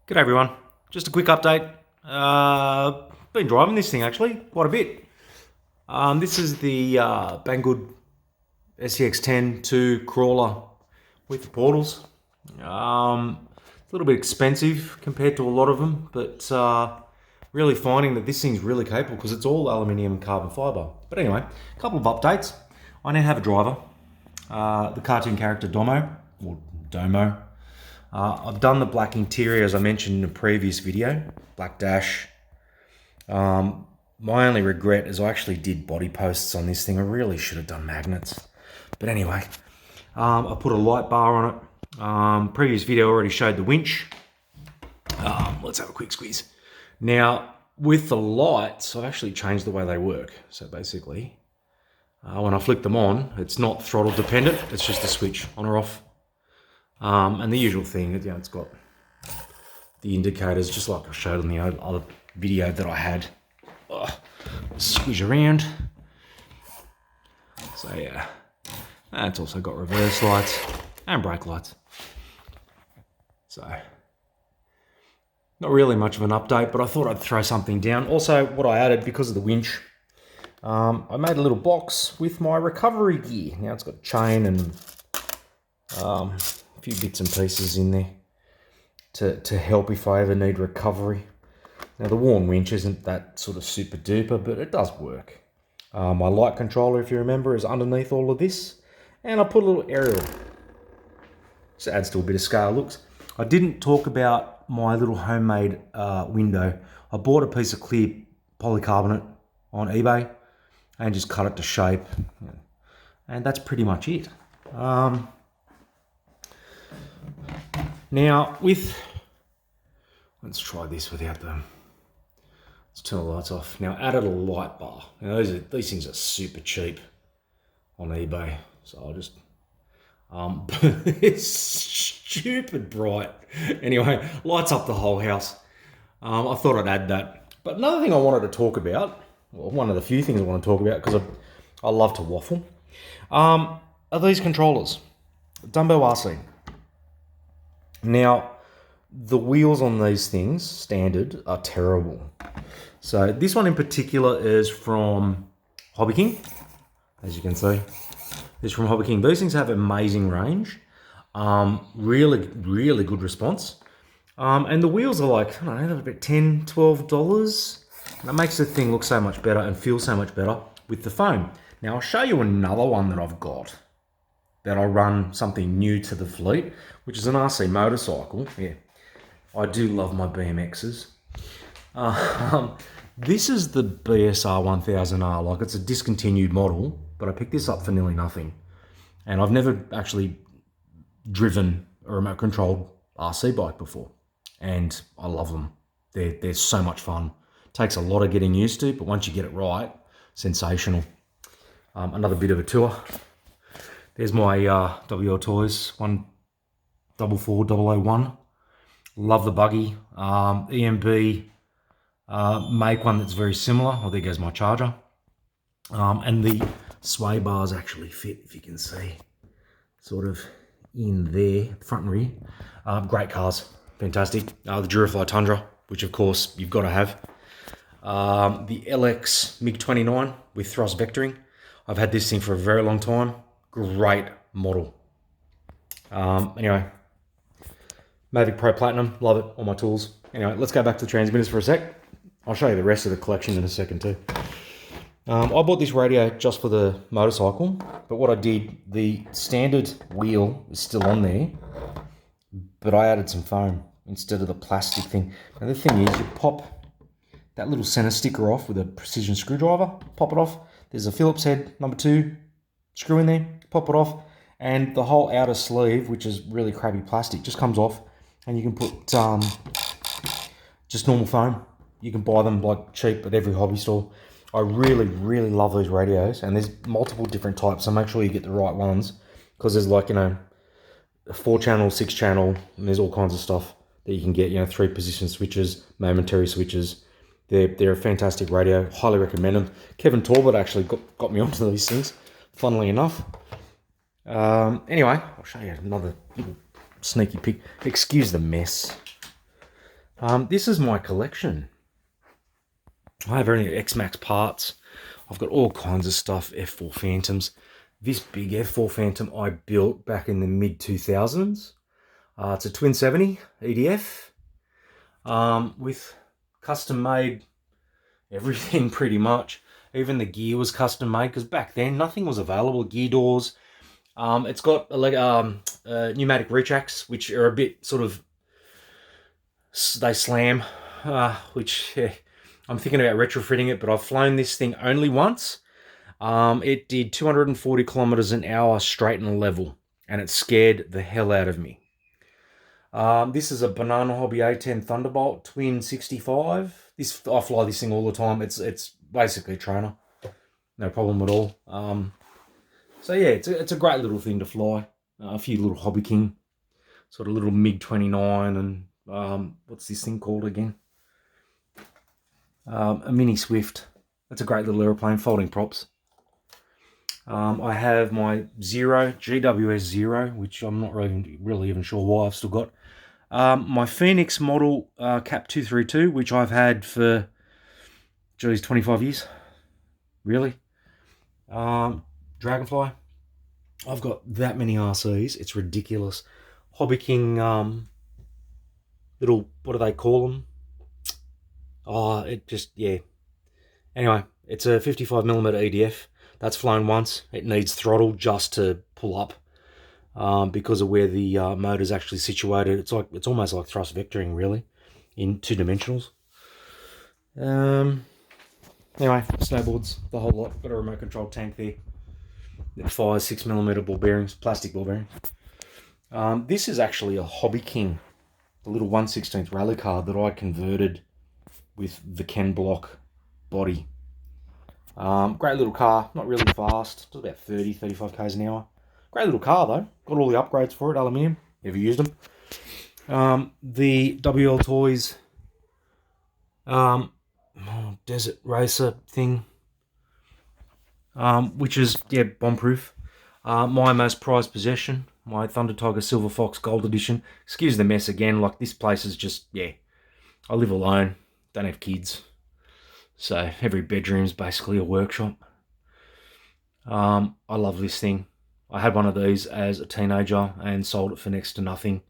G'day everyone, just a quick update. Been driving this thing actually quite a bit. This is the Banggood SCX10-II Crawler with the portals. It's a little bit expensive compared to a lot of them, but really finding that this thing's really capable because it's all aluminium and carbon fibre. But anyway, a couple of updates. I now have a driver, the cartoon character Dumbo, or Domo. I've done the black interior as I mentioned in a previous video, black dash. My only regret is I actually did body posts on this thing. I really should have done magnets. But anyway, I put a light bar on it. Previous video already showed the winch. Let's have a quick squeeze. Now, with the lights, I've actually changed the way they work. So basically, when I flick them on, it's not throttle dependent. It's just a switch on or off. And the usual thing, you know, it's got the indicators, just like I showed in the other video that I had. Squish around. So yeah, and it's also got reverse lights and brake lights. So, not really much of an update, but I thought I'd throw something down. Also, what I added, because of the winch, I made a little box with my recovery gear. Now it's got a chain and a few bits and pieces in there to help if I ever need recovery. Now the worn winch isn't that sort of super duper, but it does work. My light controller, if you remember, is underneath all of this, and I put a little aerial. Just adds to a bit of scale looks. I didn't talk about my little homemade window. I bought a piece of clear polycarbonate on eBay and just cut it to shape, and that's pretty much it. Now let's try this without them. Let's turn the lights off. Now added a light bar. Now these things are super cheap on eBay, so I'll just it's stupid bright. Anyway, lights up the whole house. I thought I'd add that. But another thing I wanted to talk about, well, one of the few things I want to talk about because I love to waffle, are these controllers, Dumbo RC. Now, the wheels on these things, standard, are terrible. So this one in particular is from Hobby King, as you can see. It's from Hobby King. These things have amazing range, really, really good response. And the wheels are like, I don't know, they're about $10, $12. And it makes the thing look so much better and feel so much better with the foam. Now, I'll show you another one that I've got that I run something new to the fleet, which is an RC motorcycle. Yeah, I do love my BMXs. This is the BSR 1000R. Like, it's a discontinued model, but I picked this up for nearly nothing. And I've never actually driven a remote controlled RC bike before. And I love them. They're so much fun. Takes a lot of getting used to, but once you get it right, sensational. Another bit of a tour. There's my Wltoys 144001. Love the buggy. EMB make one that's very similar. Oh, there goes my charger. And the sway bars actually fit, if you can see, sort of in there, front and rear. Great cars, fantastic. The Durafly Tundra, which of course you've got to have. The LX MiG-29 with thrust vectoring. I've had this thing for a very long time. Great model. Anyway, Mavic Pro Platinum, love it on my tools. Anyway, let's go back to the transmitters for a sec. I'll show you the rest of the collection in a second too. I bought this radio just for the motorcycle, but what I did, the standard wheel is still on there, but I added some foam instead of the plastic thing. And the thing is, you pop that little center sticker off with a precision screwdriver, pop it off. There's a Phillips head number 2 screw in there, pop it off, and the whole outer sleeve, which is really crappy plastic, just comes off, and you can put just normal foam. You can buy them like cheap at every hobby store. I really, really love these radios, and there's multiple different types, so make sure you get the right ones, because there's like, you know, a 4-channel, 6-channel, and there's all kinds of stuff that you can get, you know, 3-position switches, momentary switches. They're a fantastic radio, highly recommend them. Kevin Talbot actually got me onto these things, funnily enough. Anyway, I'll show you another little sneaky peek. Excuse the mess. This is my collection. I have only X-Maxx parts. I've got all kinds of stuff, F4 Phantoms. This big F4 Phantom I built back in the mid-2000s. It's a twin 70 EDF with custom-made everything pretty much. Even the gear was custom-made because back then nothing was available. Gear doors. It's got pneumatic reach acts, which are a bit sort of, they slam, which I'm thinking about retrofitting it, but I've flown this thing only once. It did 240 kilometers an hour straight and level, and it scared the hell out of me. This is a Banana Hobby A10 Thunderbolt twin 65. I fly this thing all the time. It's basically a trainer, no problem at all. So yeah, it's a great little thing to fly. A few little Hobby King, sort of little MiG 29, and what's this thing called again? A Mini Swift. That's a great little aeroplane, folding props. I have my Zero, GWS Zero, which I'm not really even sure why I've still got. My Phoenix model Cap 232, which I've had for, geez, 25 years. Really? Dragonfly. I've got that many RCs. It's ridiculous. Hobby King, little, what do they call them? Oh, it just, yeah. Anyway, it's a 55mm EDF. That's flown once. It needs throttle just to pull up because of where the motor's actually situated. It's almost like thrust vectoring, really, in 2 dimensionals. Anyway, snowboards, the whole lot. Got a remote control tank there. It fires 6mm ball bearings, plastic ball bearings. This is actually a Hobby King, the little 1/16 rally car that I converted with the Ken block body. Great little car, not really fast, just about 30-35 k's an hour. Great little car though, got all the upgrades for it, aluminium, never used them. The Wltoys desert racer thing, which is, yeah, bomb-proof. My most prized possession, my Thunder Tiger Silver Fox Gold Edition. Excuse the mess again, like this place is just, yeah, I live alone, don't have kids. So every bedroom's basically a workshop. I love this thing. I had one of these as a teenager and sold it for next to nothing.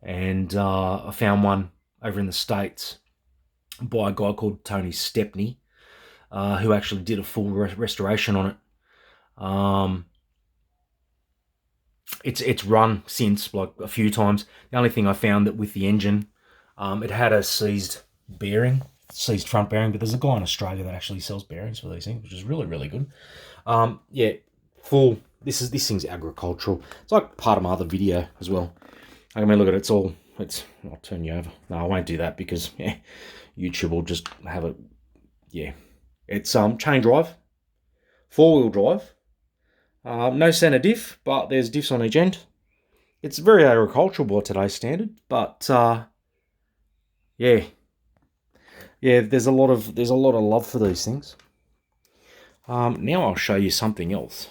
And I found one over in the States by a guy called Tony Stepney, who actually did a full restoration on it. It's run since, like, a few times. The only thing I found that with the engine, it had a seized bearing. Seized front bearing, but there's a guy in Australia that actually sells bearings for these things, which is really, really good. Yeah, full. This thing's agricultural. It's like part of my other video as well. I mean, look at it. I'll turn you over. No, I won't do that because, yeah, YouTube will just have it. Yeah, it's chain drive, 4-wheel drive. No center diff, but there's diffs on each end. It's very agricultural by today's standard, but yeah. Yeah, there's a lot of love for these things. Now I'll show you something else.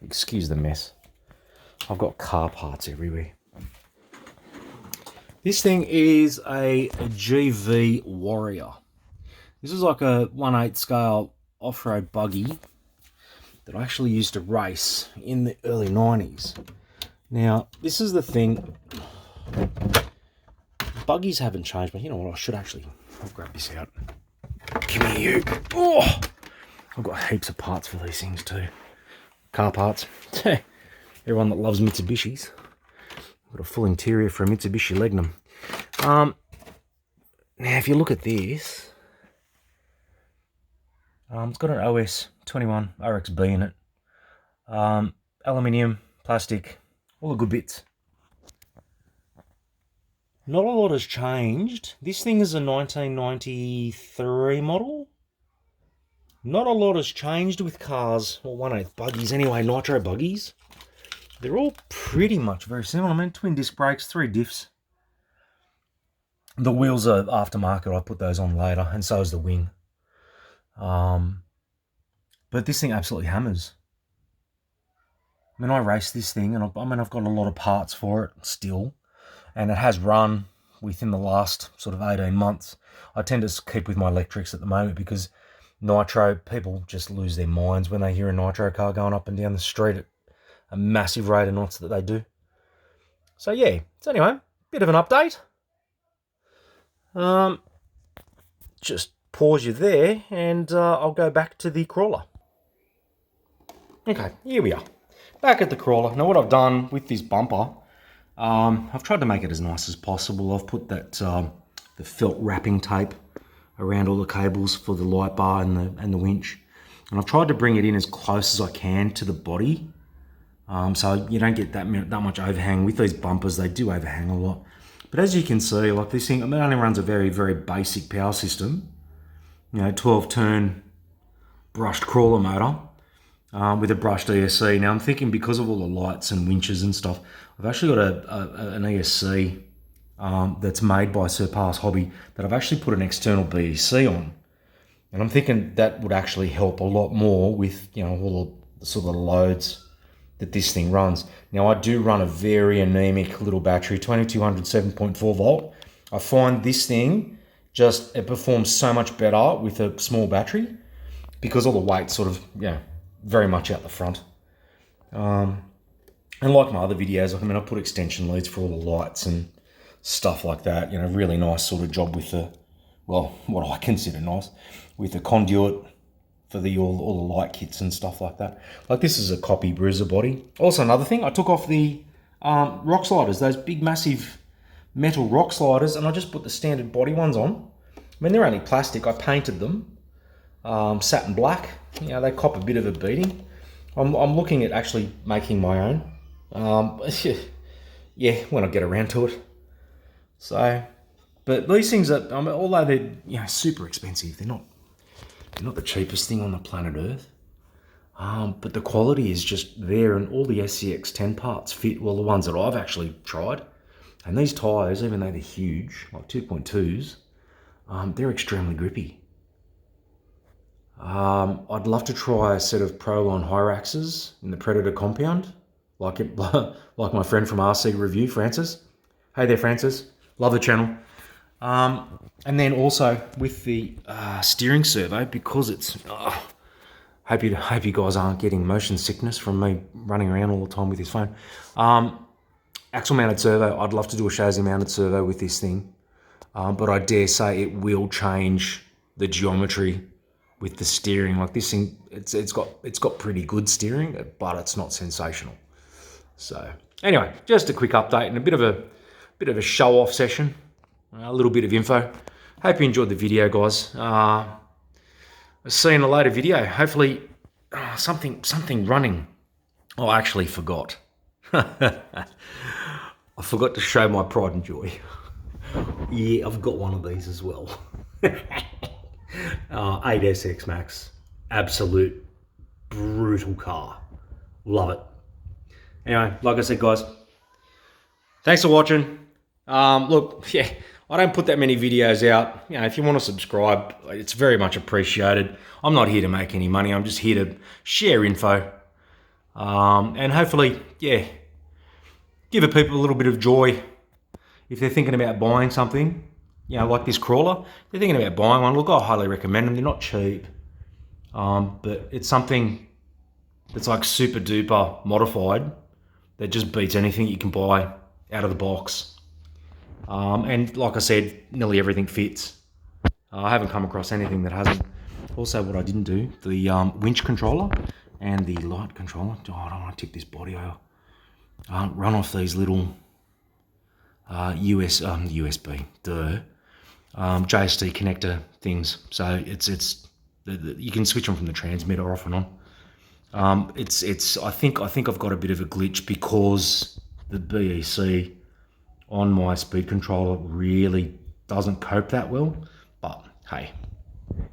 Excuse the mess. I've got car parts everywhere. This thing is a GV Warrior. This is like a 1/8 scale off-road buggy that I actually used to race in the early 90s. Now, this is the thing. Buggies haven't changed, but you know what? I'll grab this out. Give me you. Oh, I've got heaps of parts for these things too. Car parts. Everyone that loves Mitsubishis. I've got a full interior for a Mitsubishi Legnum. Now, if you look at this, it's got an OS 21 RXB in it. Aluminium, plastic, all the good bits. Not a lot has changed. This thing is a 1993 model. Not a lot has changed with cars, or 1/8 buggies anyway, nitro buggies. They're all pretty much very similar. I mean, twin disc brakes, 3 diffs. The wheels are aftermarket. I put those on later, and so is the wing. But this thing absolutely hammers. I mean, I race this thing, and I've got a lot of parts for it still. and it has run within the last sort of 18 months. I tend to keep with my electrics at the moment because nitro, people just lose their minds when they hear a nitro car going up and down the street at a massive rate of knots that they do. So yeah, so anyway, bit of an update. Just pause you there and I'll go back to the crawler. Okay, here we are. Back at the crawler. Now what I've done with this bumper, I've tried to make it as nice as possible. I've put that the felt wrapping tape around all the cables for the light bar and the winch. And I've tried to bring it in as close as I can to the body. So you don't get that much overhang. With these bumpers, they do overhang a lot. But as you can see, like this thing, it only runs a very, very basic power system. You know, 12-turn brushed crawler motor with a brushed ESC. Now I'm thinking because of all the lights and winches and stuff, I've actually got an ESC that's made by Surpass Hobby that I've actually put an external BEC on. And I'm thinking that would actually help a lot more with, you know, all the sort of loads that this thing runs. Now I do run a very anemic little battery, 2200 7.4 volt. I find this thing it performs so much better with a small battery because all the weight's sort of, very much out the front. And like my other videos, I mean, I put extension leads for all the lights and stuff like that. You know, really nice sort of job with the, well, what I consider nice, with the conduit for all the light kits and stuff like that. Like this is a copy bruiser body. Also another thing, I took off the rock sliders, those big massive metal rock sliders, and I just put the standard body ones on. I mean, they're only plastic. I painted them satin black. You know, they cop a bit of a beating. I'm looking at actually making my own. Yeah, when I get around to it. So, but these things are, I mean, although they're super expensive, they're not the cheapest thing on the planet Earth. But the quality is just there, and all the SCX10 parts fit. Well, the ones that I've actually tried, and these tyres, even though they're huge, like 2.2s, they're extremely grippy. I'd love to try a set of Proline Hyraxes in the Predator compound, like my friend from RC Review, Francis. Hey there, Francis. Love the channel. And then also with the steering servo, because it's... hope you guys aren't getting motion sickness from me running around all the time with this phone. Axle mounted servo, I'd love to do a chassis mounted servo with this thing. But I dare say it will change the geometry with the steering. Like this thing, it's got pretty good steering, but it's not sensational. So anyway, just a quick update and a bit of a show off session, a little bit of info. Hope you enjoyed the video, guys. I'll see you in a later video. Hopefully something running. Oh, I actually forgot. I forgot to show my pride and joy. Yeah, I've got one of these as well. 8SX Maxx. Absolute brutal car. Love it. Anyway, like I said, guys, thanks for watching. Look, yeah, I don't put that many videos out. You know, if you want to subscribe, it's very much appreciated. I'm not here to make any money. I'm just here to share info. And hopefully, yeah, give people a little bit of joy if they're thinking about buying something, you know, like this crawler. If they're thinking about buying one, look, I highly recommend them. They're not cheap, but it's something that's like super duper modified that just beats anything you can buy out of the box. And like I said, nearly everything fits. I haven't come across anything that hasn't. Also, what I didn't do, the winch controller and the light controller. Oh, I don't want to tip this body over. Run off these little USB, JST connector things. So you can switch them from the transmitter off and on. I think I've got a bit of a glitch because the BEC on my speed controller really doesn't cope that well. But hey,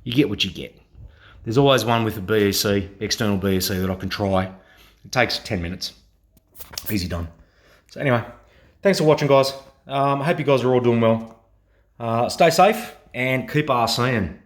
you get what you get. There's always one with a BEC, external BEC, that I can try. It takes 10 minutes. Easy done. So anyway, thanks for watching, guys. I hope you guys are all doing well. Stay safe and keep RCing.